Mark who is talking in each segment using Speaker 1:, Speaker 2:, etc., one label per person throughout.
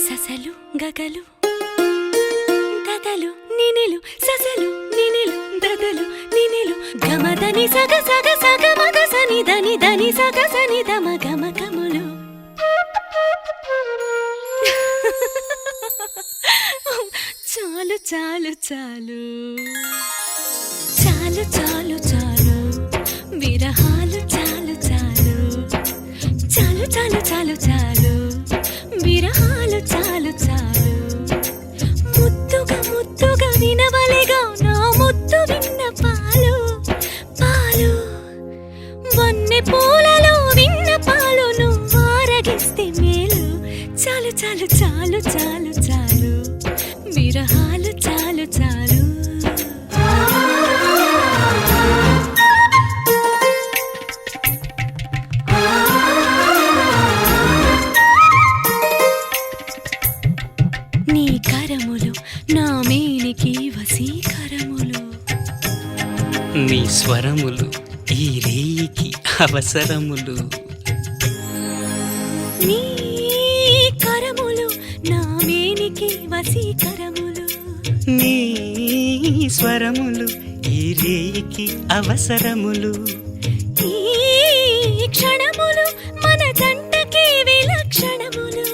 Speaker 1: ససలు గగలు దదలు నినిలు ససలు నినిలు దదలు నినిలు గమదని సగ సగ సగ మగ సని దని దని సగ సని దమ గమ గములు చాలు చాలు చాలు చాలు చాలు చాలు విరహాలు చాలు చాలు చాలు చాలు చాలు చాలు విరహాలు చాలు చాలు ముద్దుగా ముద్దుగా వినవలెగా నా ముద్దు విన్న పాలు పాలు వన్నె పూలలో విన్న పాలు నువ్వు ఆరగిస్తే మేలు చాలు చాలు చాలు చాలు చాలు విరహాలు చాలు చాలు నీ కరములు నా మేనికి వశీకరములు
Speaker 2: నీ స్వరములు ఈ రేయికి అవసరములు
Speaker 1: నీ కరములు నా మేనికి వశీకరములు
Speaker 2: నీ స్వరములు ఈ రేయికి అవసరములు
Speaker 1: ఈ క్షణములు మన జంటకి విలక్షణములు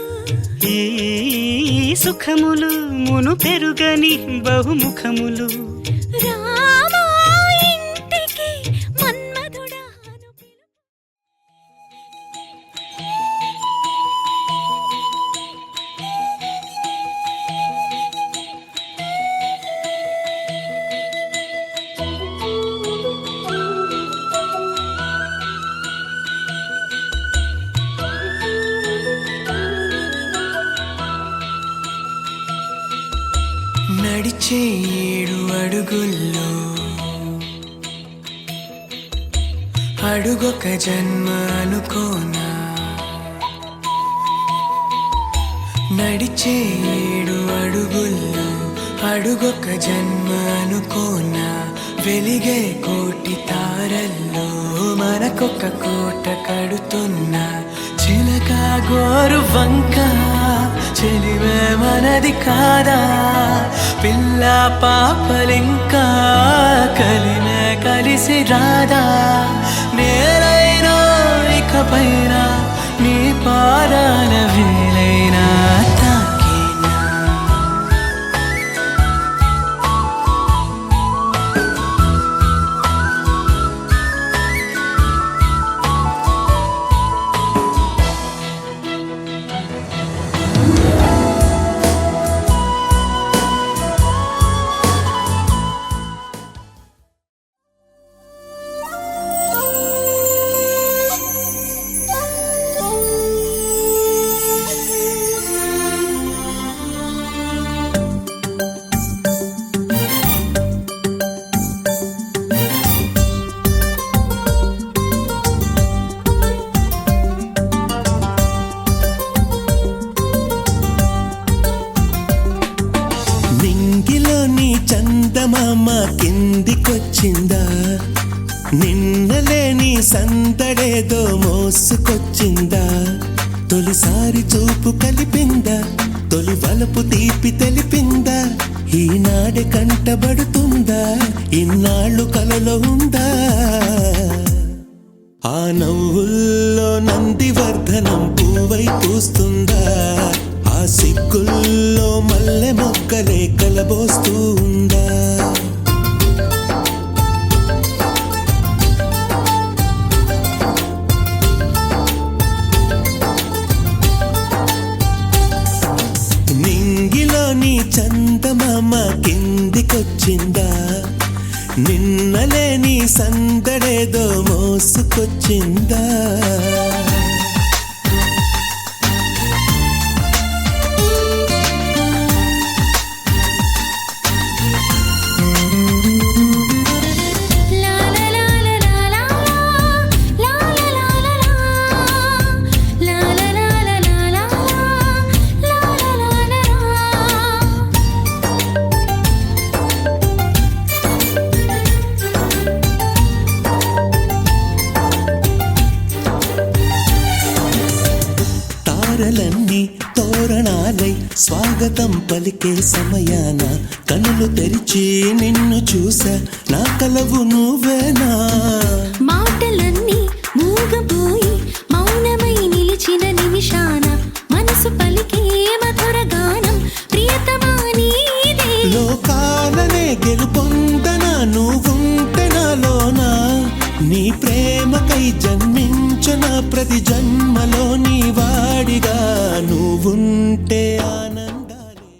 Speaker 2: ఈ సుఖములు మును పెరుగని బహుముఖములు
Speaker 1: రామా ఇంటికి మన్మధుడా అను పిలు
Speaker 3: నడిచే 7 అడుగుల్లో అడుగొక జన్మ అనుకోనా నడిచే 7 అడుగుల్లో అడుగొక జన్మ అనుకోనా వెలిగే కోటి తారల్లో మనకొక కోట కడుతున్నా చిలక గోరు వంక చెలివే మనది కాదా పిల్ల పాపలింకా కలిమే కలిసి రాదా నేలైనా ఇకపైన నీ పాదాల వేలైనా తాకేనా
Speaker 4: చందమామ కిందికొచ్చిందా నిన్నలేని సందడేదో మోసుకొచ్చిందా తొలిసారి చూపు కలిపిందా తొలి వలపు తీపి తెలిపిందా ఈనాడే కంటబడుతుందా ఇన్నాళ్ళు కలలో ఉందా ఆ నవ్వుల్లో నందివర్ధనం పూవై పూస్తుందా ఆ సిగ్గుల్లో మల్లె మొక్కలే కలబోస్తూ ఉందా నింగిలోని చందమామ కిందికొచ్చిందా నిన్నలేని సందడేదో మోసుకొచ్చిందా తారలన్నీ తోరణాలై స్వాగతం పలికే సమయాన కనులు తెరిచి నిన్ను చూసా నా కలవు నువ్వేనా
Speaker 1: మాటలన్నీ మూగపోయి మౌనమై నిలిచిన నిమిషాన మనసు పలికే మధుర గానం ప్రియతమా నీదే
Speaker 4: లోకాలనే గెలుపొందనా నువ్వుంటే నాలోనా నీ ప్రేమకై జన్మించిన ప్రతి జన్మలో నీ వాడిగా నువ్వుంటే ఆనందాలే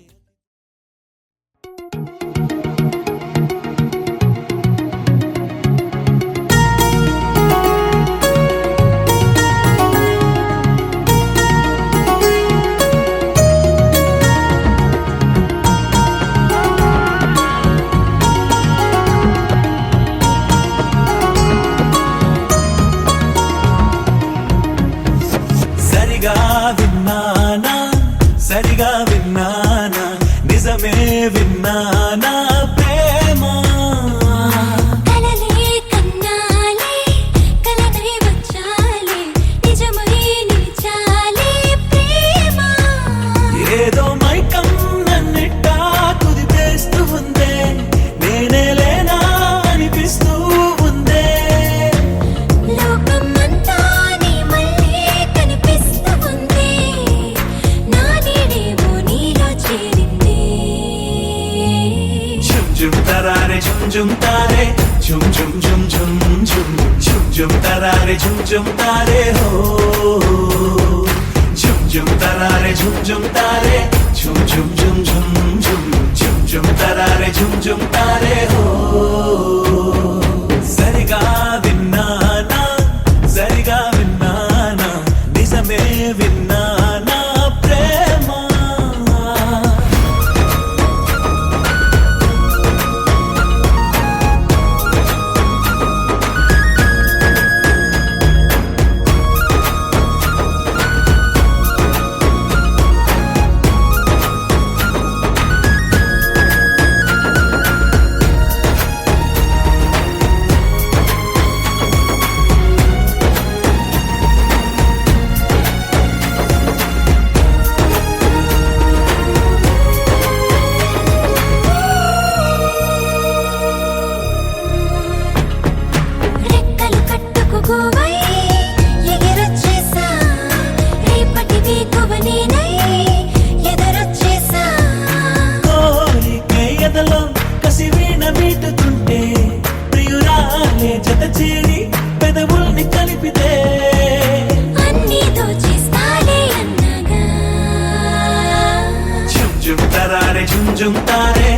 Speaker 3: సరిగా విన్నానా నిజమే విన్నానా ప్రేమ
Speaker 1: కలలే కన్నాలే కలనై వచ్చాలే నిజమై నిలిచాలే ప్రేమ
Speaker 3: ఏదో మైకం నన్నిట్టా కుదిపేస్తూ ఉందే నేనే లేనా అనిపిస్తూ ఉందే
Speaker 1: లోకం అంతా నీ మళ్ళీ కనిపిస్తూ ఉంది నా నీడేమో నీలో చేరింది
Speaker 3: ఝుమ్ తరారే ఝుమ్ తారే ఝుమ్ ఝుమ్ ఝుమ్ ఝుమ్ ఝుమ్ ఝుమ్ తరారే ఝుమ్ తారే హో ఝుమ్ తరారే ఝుమ్ తారే ఝుమ్ ఝుమ్ ఝుమ్ ఝుమ్ ఝుమ్ తరారే ఝుమ్ తారే హో సరిగా విన్నానా నిజమే విన్నానా ప్రేమ
Speaker 1: రెక్కలు కట్టుకువై ఎగిరొచ్చేసా రేపటి వేకువ నేనై ఎదురొచ్చేసా
Speaker 3: కోరికే ఎదలో కసి వీణ మీటుతుంటే ప్రియురాలే జత చేరి పెదవుల్ని కలిపితే
Speaker 1: అన్నీ దోచేస్తాలే అన్నగా
Speaker 3: ఝుమ్ తరారే ఝుమ్ తారే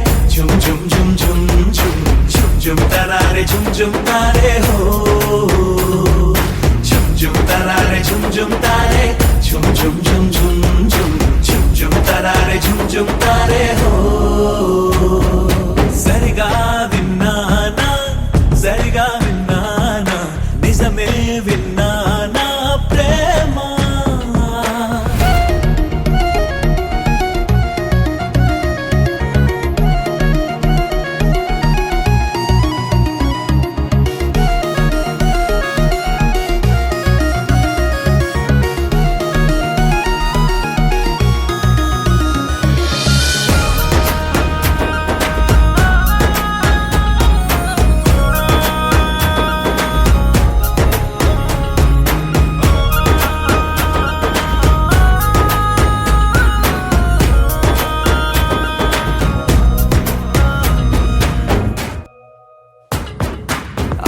Speaker 3: ఝుమ్ తరారే ఝుమ్ తారే హో ఝుమ్ తరారే ఝుమ్ తారే ఝుమ్ తరారే ఝుమ్ తారే హో సరిగా విన్నానా నిజమే విన్నానా ప్రేమ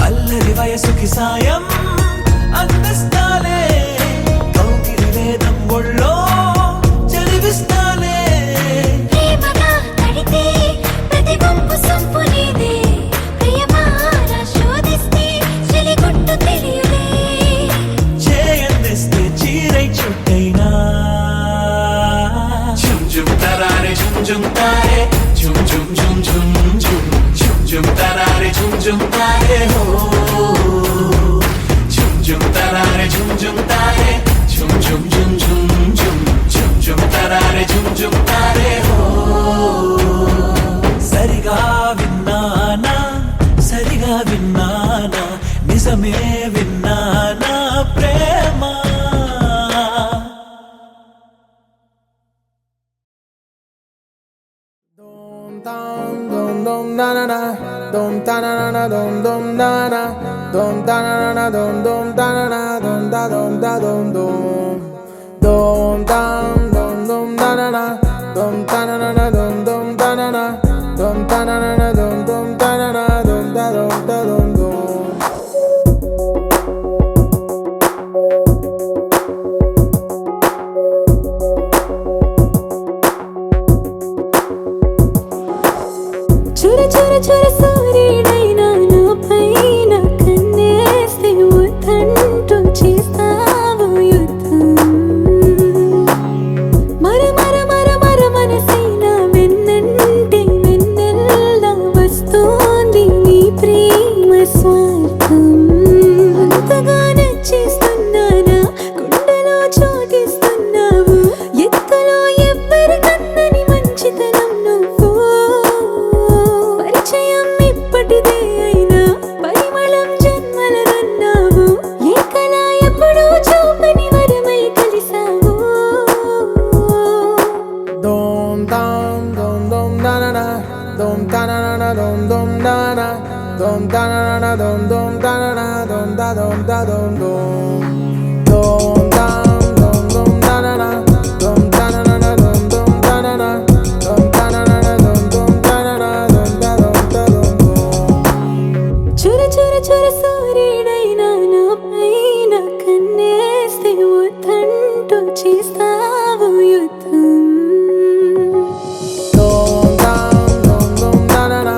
Speaker 3: అల్లరి వయసుకి సాయం అందిస్తాలే కౌగిలి వేదం ఒళ్ళో చదివిస్తాలే
Speaker 1: ప్రేమగా తడితే ప్రతి వంపు సొంపు నీదే ప్రియమారా శోధిస్తే చెలిగుట్టు తెలియలే
Speaker 3: చేయందిస్తే చీరై చుట్టైనా ఝుమ్ తరారే ఝుమ్ తారే ఝుమ్ తరారే ఝుమ్ తారే హో ఝుమ్ తరారే ఝుమ్ తారే ఝుమ్ తరారే ఝుమ్ తారే హో సరిగా విన్నానా నిజమే విన్నానా ప్రేమ
Speaker 5: dum na na na, dum ta na na na, dum na na, dum ta na na na, dum ta na na, dum da dum, dum na na na, dum ta na na na, dum ta na na, dum ta na na na, dum ta na na, dum da dum.
Speaker 1: చుర చుర చుర సూర్యుడైనా నా పైన కన్నేస్తే వద్దంటూ చేస్తావు యుద్ధం మర మర మర మర మనసైనా వెన్నంటే vanilla వస్తోంది నీ ప్రేమ స్వార్థం అంతగా నచ్చేస్తున్నానా గుండెలో చోటిస్తున్నావు ఎత్తులో ఎవ్వరికన్నని మంచితనం నువ్వు పరిచయం ఇప్పటిదే అయినా పరిమళం జన్మలదన్నావు ఏ కళ ఎప్పుడూ చూపని వరమై కలిసావు
Speaker 5: Dum da na na, dum ta na na na, dum da na, dum ta na na na, dum ta na na, dum da dum, dum da na na, dum ta na na na, dum ta na na, dum ta na na na, dum ta na na, dum da dum.
Speaker 1: చుర చుర చుర సూర్యుడైనా నా పైన కన్నేస్తే వద్దంటూ చేస్తావు యుద్ధం
Speaker 5: Dum da na na,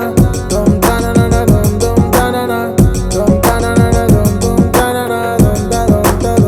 Speaker 5: dum ta na na na, dum ta na na, dum ta na na na, dum ta na na, dum da dum.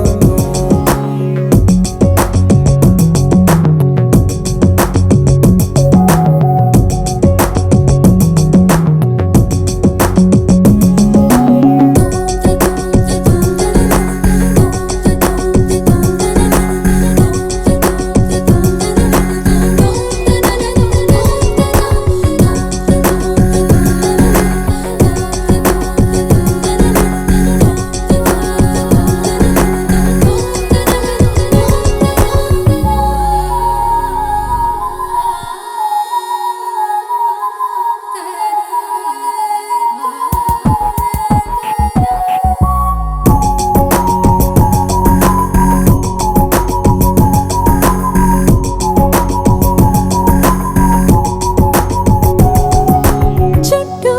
Speaker 5: చుట్టూ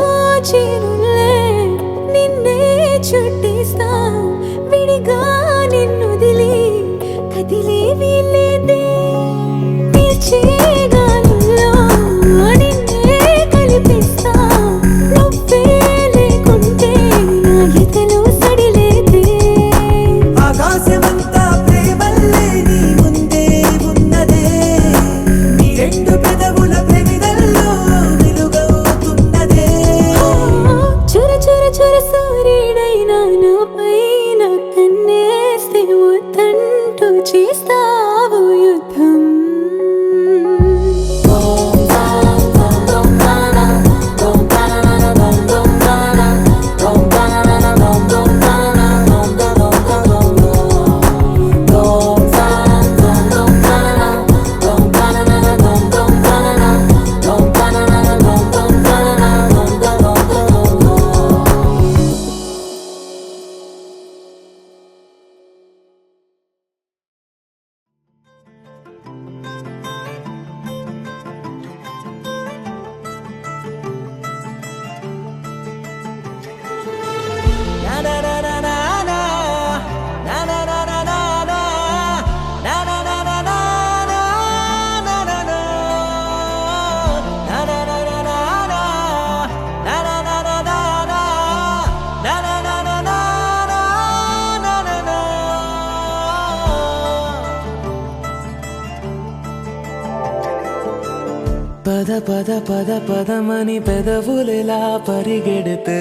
Speaker 5: చీరులే నిన్నే చుట్టేస్తా విడిగా నిన్నుదిలి కదిలే వీలేదే తీర్చే గాలుల్లో నిన్నే కలిపిస్తా నువ్వే లేకుంటే నా ఎదలో సడిలేదే
Speaker 6: ఆకాశమంతా ప్రేమల్లే నీ ముందే ఉన్నదే నీ రెండు పెదవుల ప్రమిదల్లో వెలుగవుతున్నదే
Speaker 1: చుర చుర చుర సూర్యుడైనా నా పైన కన్నేస్తే వద్దంటూ చేస్తావు యుద్ధం
Speaker 6: పద పద పద పదమని పెదవులెలా పరిగెడితే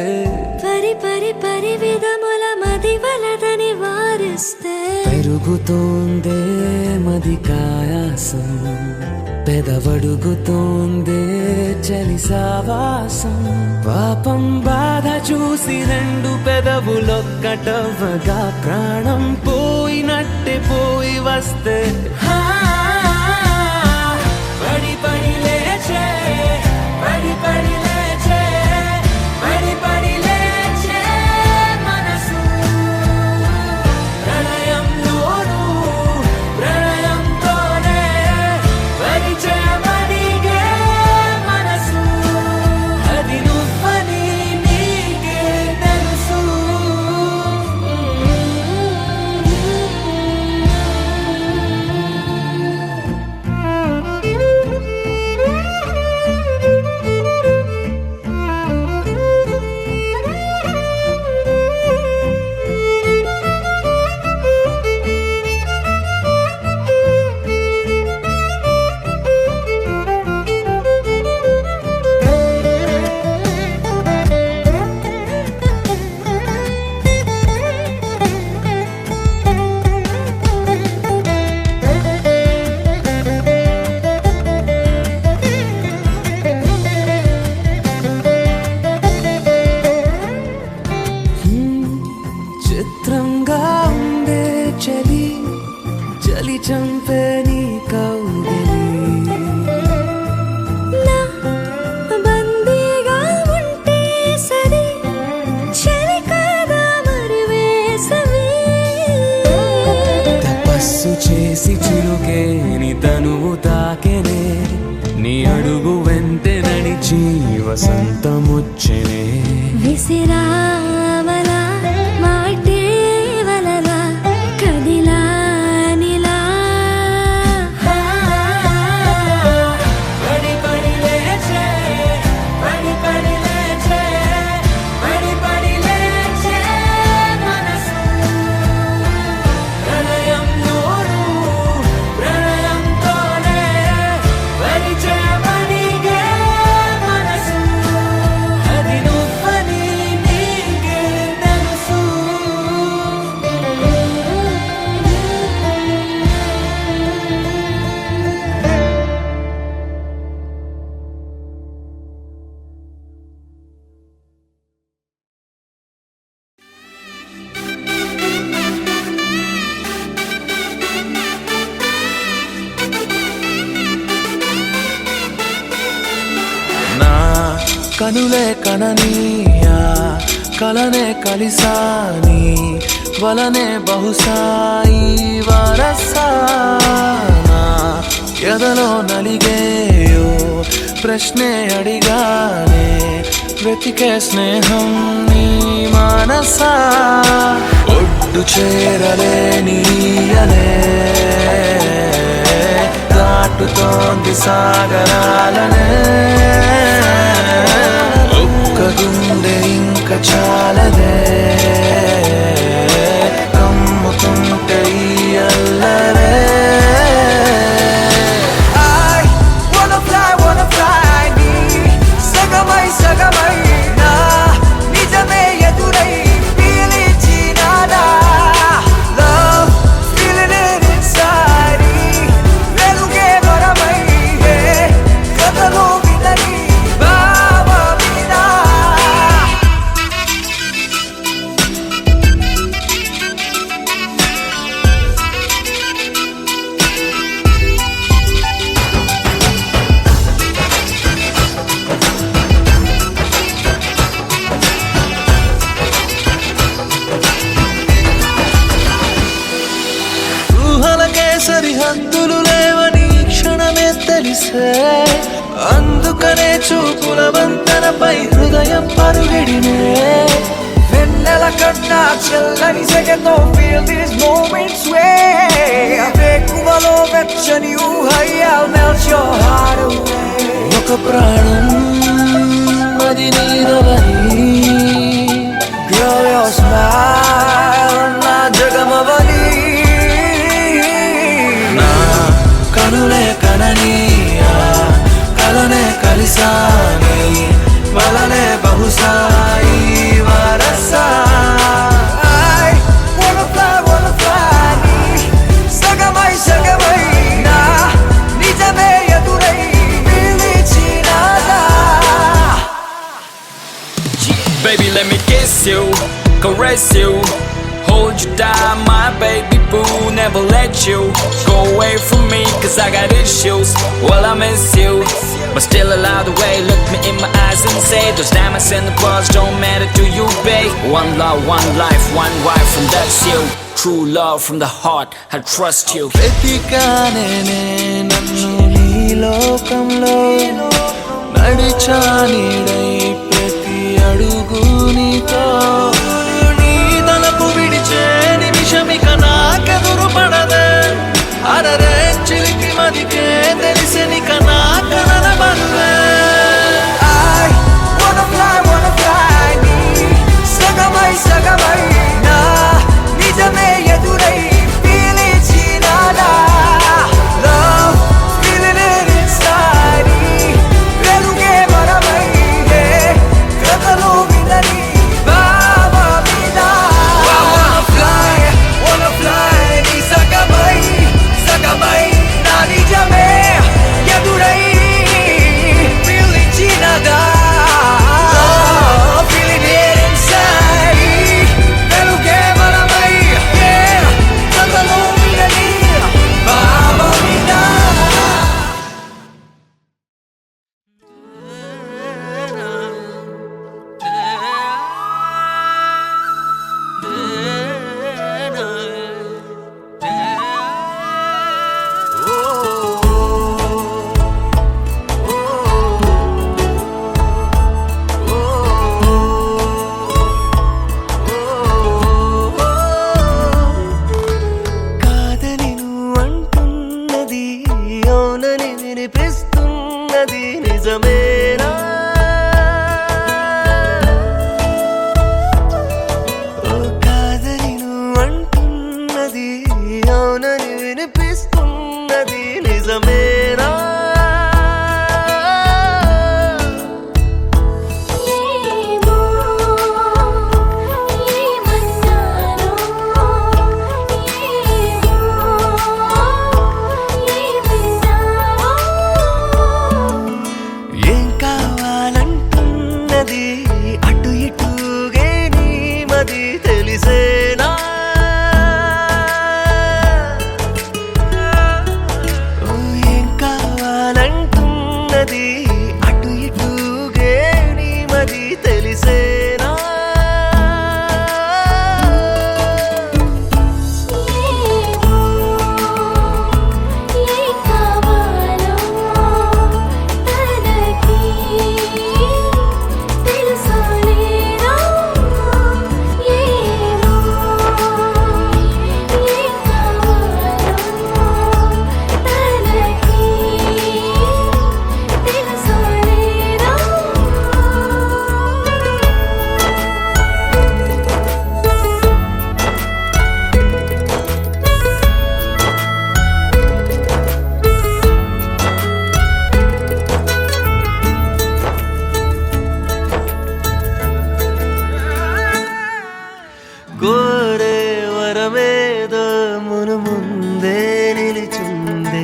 Speaker 1: పరి పరి పరి విధముల మది వలదని వారిస్తే
Speaker 6: పెరుగుతోందే మది కాయాసం పెదవడుగుతోందే చలి సావాసం పాపం బాధ చూసి రెండు పెదవులొక్కటవ్వగా ప్రాణం పోయినట్టే పోయి వస్తే పడి పడి లేచే పడి పడి లేచే చంపే నీ కౌగిలి
Speaker 1: నా బందీగా ఉంటే సరి చలి కాదా మరి వేసవి
Speaker 6: తపస్సు చేసి చిలుకేని తనువు తాకెనే నీ అడుగు వెంటే నడిచి వసంతముచ్చెనే
Speaker 1: విసిరావలా మాటే వలలా కదిలా నిలా
Speaker 6: పడి పడి లేచే పడి పడి లేచే పడి పడి లేచే మనసు ప్రళయంలోను ప్రళయంతోనే పరిచయమనిగే మనసు అది నువ్వని నీకే తెలుసు నా కనులే కననీయా కలనే కలిసాని వలనే బహుశాయి వరసానా ఎదలో నలిగేయో ప్రశ్నే అడిగానే వెతికే స్నేహం నీ మానసా ఒడ్డు చేరలేనీయలే దాటుతోంది సాగరాలనే ఒక్క గుండె ఇంక చాలదే కమ్ముతుంటే ఈ అల్లరే wanna fly నీ సగమై సగమై నా నిజమే ఎదురై పిలిచినాడా love feeling it inside వెలుగే వరమై కథలో వినని భావమినా ఊహలకే సరిహద్దులు లేవని క్షణమే తెలిసే అందుకనే చూపుల వంతనపై హృదయం పరుగిడినే వెన్నెల కన్నా చల్లని సెగతో feel these moments way వేకువలో వెచ్చని ఊహై I'll melt your heart away ఒక ప్రాణం అది నీదవని girl your smile నా జగమవని నా కనులే కననీయా కలనే కలిసాని వలనే బహుశాయి వరసా I wanna fly నీ సగమై సగమై నా నిజమే ఎదురై పిలిచినాదా
Speaker 7: Baby, let me kiss you, caress you, hold you down, my baby boo. Never let you go away from me, cause I got issues. Well, I miss you, but still allow the way. Look me in my eyes and say, those diamonds and the pearls don't matter to you, babe. One love, one life, one wife, and that's you. True love from the heart, I trust you.
Speaker 6: వెతికానే నన్ను నీ లోకంలో నడిచా నీడై ప్రతి అడుగు నీతో నీ తలపు విడిచే నిమిషమిక నాకెదురు పడదే అరరే చిలికి మదికే తెలిసినిక నా కనల బరువే I wanna fly నీ సగమై సగమై నా నిజమే ఎదురై పిలిచినాడా love feeling it inside వెలుగే వరమై కథలో వినని భావమినా wanna fly నీ సగమై సగమై నా నిజమే ఎదురై వినిపిస్తున్నది నిజమేనా ఓ కాదని నువ్వు అంటున్నది అవునని వినిపిస్తున్నది నిజమేనా
Speaker 1: ఏమో ఏమన్నానో ఏమన్నావో
Speaker 6: ఏం కావాలంటున్నది అటు ఇటుగే నీ మది తెలిసేనా ఓ ఏం కావాలంటున్నది అటు ఇటుగే నీ మది తెలిసేనా
Speaker 1: ఏ కావాలో తనకి తెలుసులేరా ఏమో ఏ కావాలో తనకి తెలుసులేరా
Speaker 6: కోరే వరమేదో మును ముందే నిలిచుందే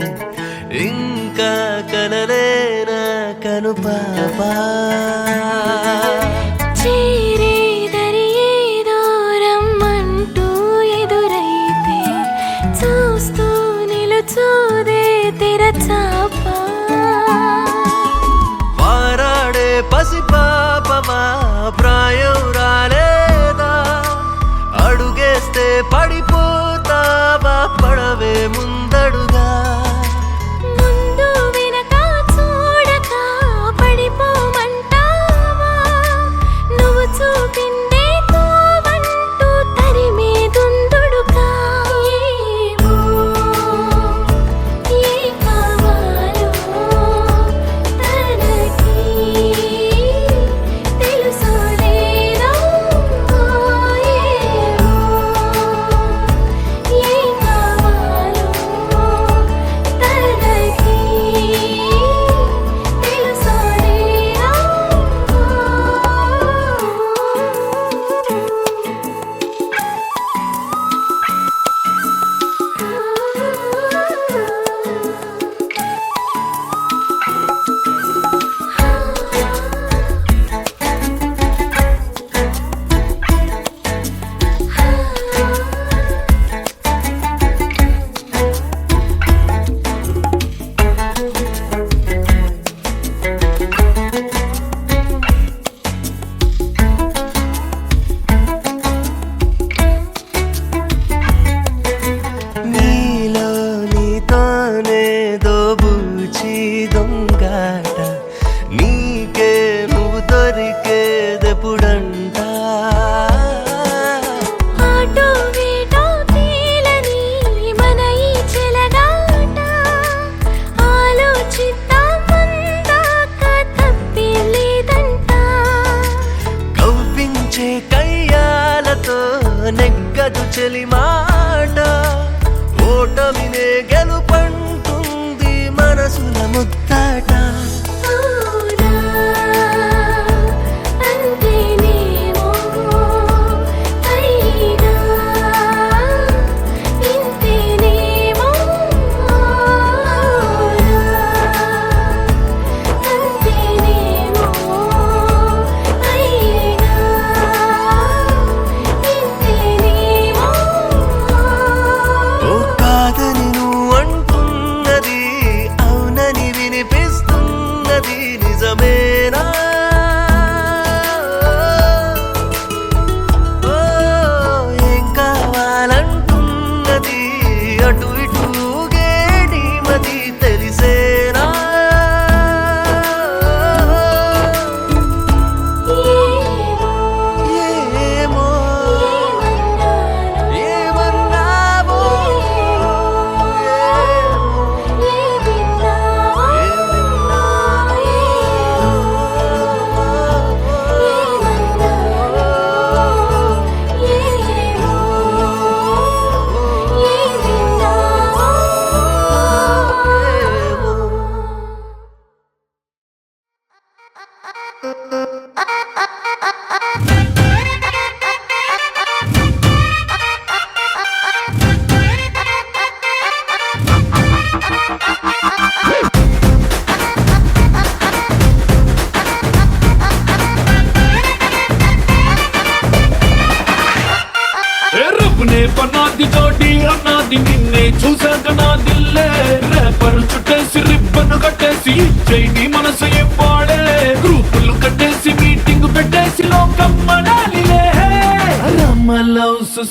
Speaker 6: ఇంకా కనలేనా కను పాపా
Speaker 1: చేరేదరి ఏదో రమ్మంటూ ఎదురైతే చూస్తూ నిలుచోదే తెరచాపా
Speaker 6: పారాడే పసిపాపమా ప్రాయం రాలేదా అడుగేస్తే పడిపోతావా పడవే ముందడుగా
Speaker 1: ముందు వెనక చూడక పడిపోమంటావా నువ్వు చూపిందే తోవంటూ తరిమే దుందుడుగా ఏమో ఏ కావాలో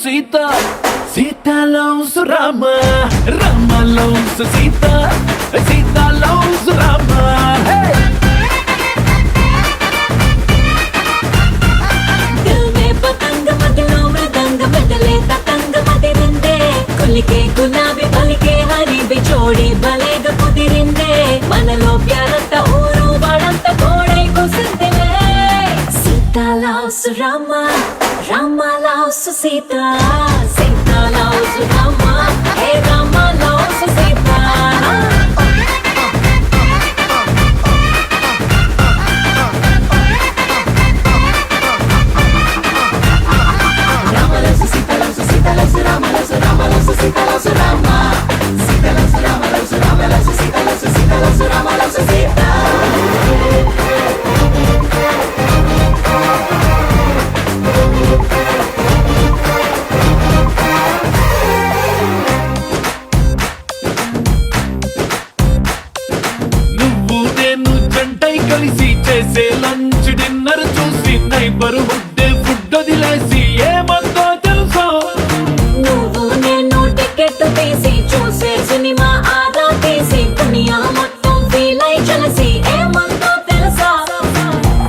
Speaker 3: Sita Sita loves Rama Rama loves Sita Sita loves Rama
Speaker 1: दिल में पतंग मगलों मृदंग बदले ततंग मदिरिंदे कुलिके गुलाबी बलिके हरी बिछोड़ी बलेग कुदिरिंदे मनलो प्यारंत ऊरू वाडंत Kodai कुसिंदिले Sita loves Rama Rama loves Sita Sita loves Rama hey Rama loves Sita
Speaker 3: నువ్వు నేను జంటై కలిసి చేసే లంచ్ డిన్నర్ చూసి నైబర్ హుడ్ ఫుడ్ వదిలేసి ఏమందో తెలుసా
Speaker 1: నువ్వు నేను టికెట్ తీసి చూసే సినిమా ఆదా తీసి దునియా మొత్తం ఫీల్ అయి చలసి ఏమందో తెలుసా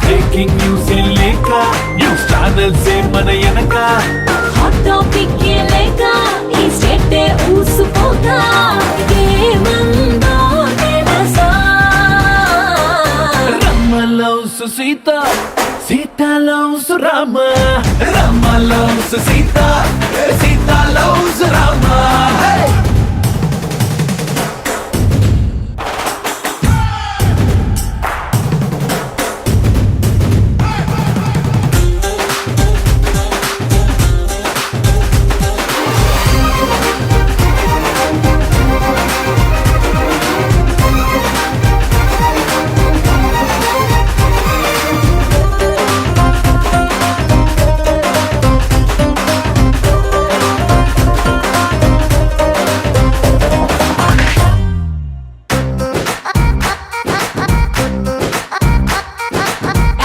Speaker 3: బ్రేకింగ్ న్యూస్ లేక న్యూస్ ఛానల్స్ మన వెనక
Speaker 1: హాట్ టాపిక్ లేక ఈ స్టేట్ ఊసిపోగా ఏమందో తెలుసా
Speaker 3: Rama loves Sita Sita loves Rama Rama loves Sita Sita loves Rama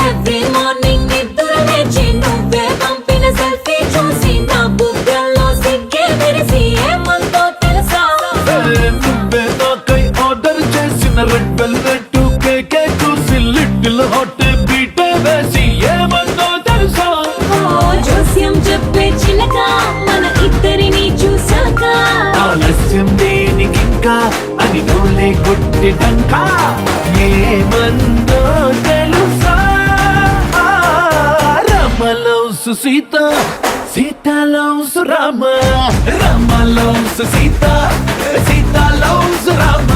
Speaker 1: every morning నిద్ర లేచి నువ్వే పంపిన సెల్ఫీ చూసి నా బుగ్గల్లో సిగ్గే మెరిసి ఏమందో తెలుసా
Speaker 3: నువ్వే నాకై ఆర్డర్ చేసిన రెడ్ వెల్వెట్ కేకే చూసి లిటిల్ హాట్ బీట్ వేసి ఏమందో తెలుసా
Speaker 1: ఓ జోస్యం చెప్పే చిలక మన ఇద్దరిని చూసాక
Speaker 3: ఆలస్యం దేనికింకా అని నోలే కొట్టిటంకా ఏమందో తెలుసా Rama loves Sita Sita loves Rama Rama loves Sita Sita loves Rama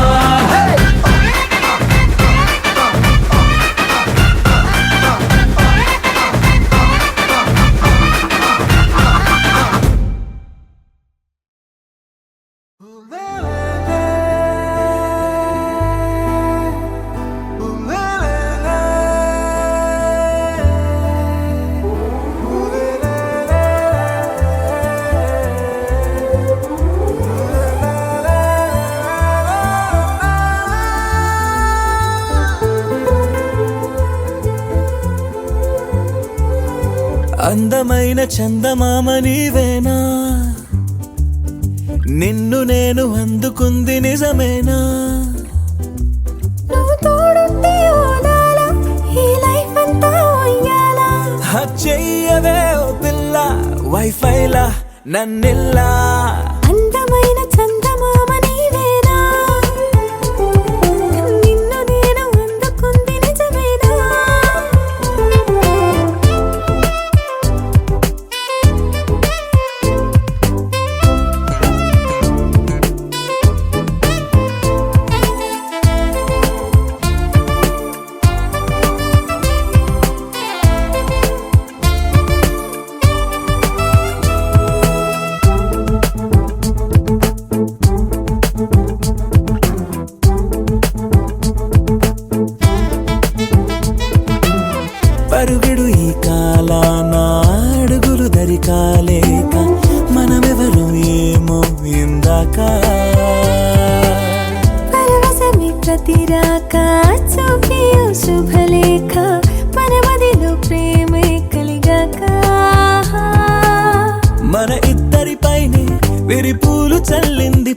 Speaker 4: అందమైన చందమామ నీవేనా నిన్ను నేను అందుకుంది నిజమేనా
Speaker 1: నువ్వు తోడుంటే ఓదాల ఈ లైఫ్ అంతా ఉయ్యాలా
Speaker 4: చెయ్యవే ఓ పిల్ల వైఫైలా నన్నిల్లా
Speaker 1: అందమైన చందమామ నీవేనా నిన్ను నేను అందుకుంది నిజమేనా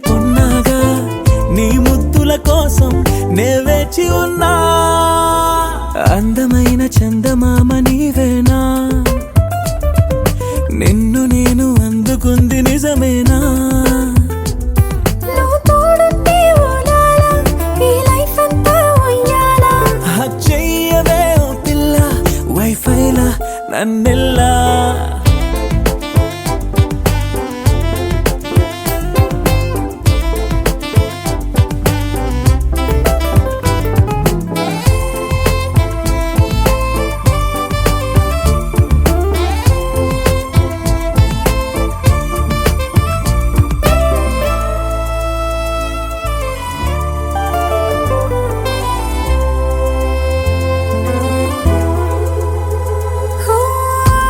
Speaker 4: పొన్నాగా నీ ముద్దుల కోసం నే వేచి ఉన్నా అందమైన చందమామ నీవేనా నిన్ను నేను అందుకుంది నిజమేనా
Speaker 1: నువ్వు తోడుంటే ఓలాల ఈ లైఫ్ అంతా ఉయ్యాలా
Speaker 4: చెయ్యవే ఓ పిల్ల వైఫైలా నన్నెల్లా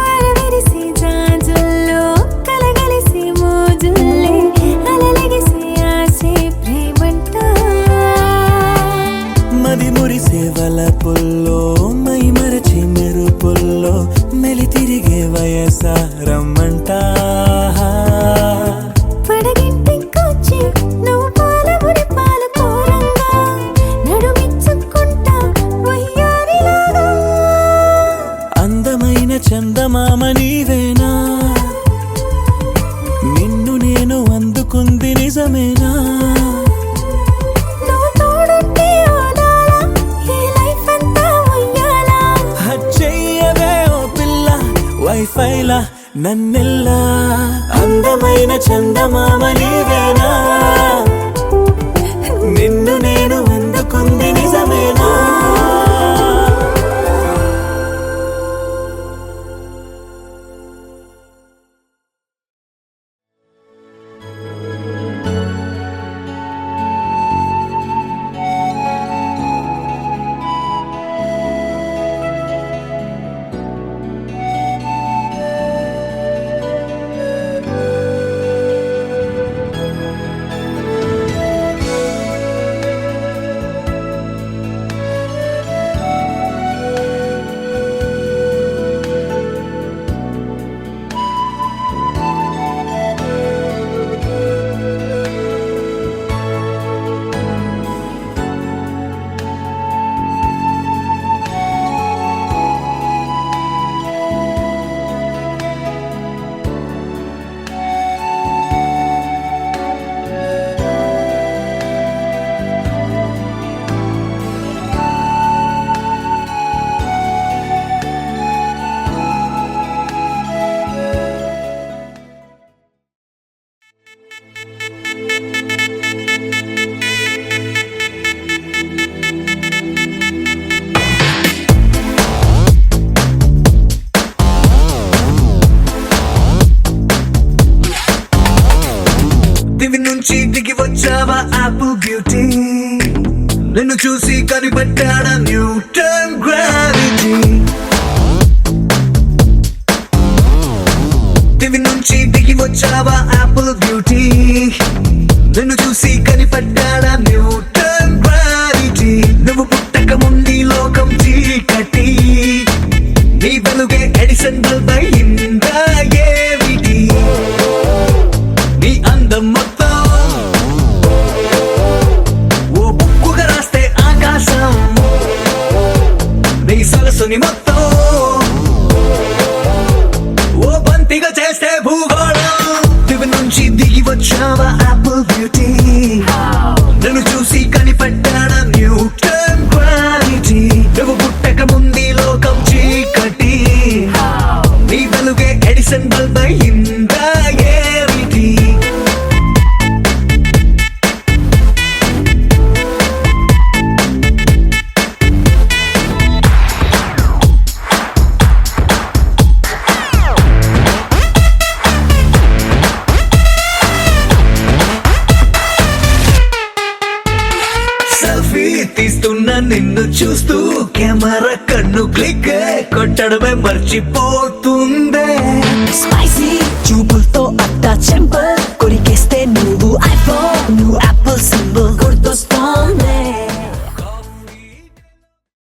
Speaker 1: అరవిరిసి జాజుల్లో కలగలిసి మోజుల్లే అలలగిసి ఆసే ప్రేమంట
Speaker 4: మది మురిసే వలపుల్లో మై మరచి మెరుపుల్లో మెలి తిరిగే వయసారమ్మంట
Speaker 1: పడగింటికొచ్చి నువ్వు పాలబురి పాలు కోరంగా నడుమిచ్చుకుంటా వయ్యారిలాగా
Speaker 4: అందమైన చందమామ నీవేనా నిన్ను నేను అందుకుంది నిజమేనా
Speaker 1: నువ్వు తోడుంటే ఓలాల ఈ లైఫ్ అంతా ఉయ్యాలా
Speaker 4: చెయ్యవే ఓ పిల్ల వైఫైలా నన్నెల్లా అందమైన చందమామ నీవేనా నిన్ను నేను అందుకుంది నిజమేనా
Speaker 6: దివి నుంచి దిగి వచ్చావా ఆపిల్ బ్యూటీ నిన్ను చూసి కనిపెట్టాడా న్యూటన్ గ్రావిటీ దివి నుంచి దిగి వచ్చావా ఆపిల్ బ్యూటీ నిన్ను చూసి కనిపెట్టాడా న్యూటన్ గ్రావిటీ నువ్వు పుట్టక ముందు లోకం చీకటి నీ వెలుగే ఎడిసన్ బల్బ్ అయిందా ఏమిటి నీ అందం మొత్తం ఓ బుక్కుగా రాస్తే ఆకాశం నీ సరస్సుని మొత్తం ఓ బంతిగా చేస్తే భూగోళం దివి నుంచి దిగి వచ్చావా ఆపిల్ బ్యూటీ నన్ను చూసి కనిపెట్టాడా న్యూటన్ గ్రావిటీ నువ్వు పుట్టక ముందు లోకం చీకటి నీ వెలుగే ఎడిసన్ బల్బ్ అయిందా ఏమిటి సెల్ఫీ తీస్తున్నా నిన్ను చూస్తూ కెమెరా కన్ను క్లిక్ కొట్టడమే మర్చిపోతుందే
Speaker 1: స్పైసీ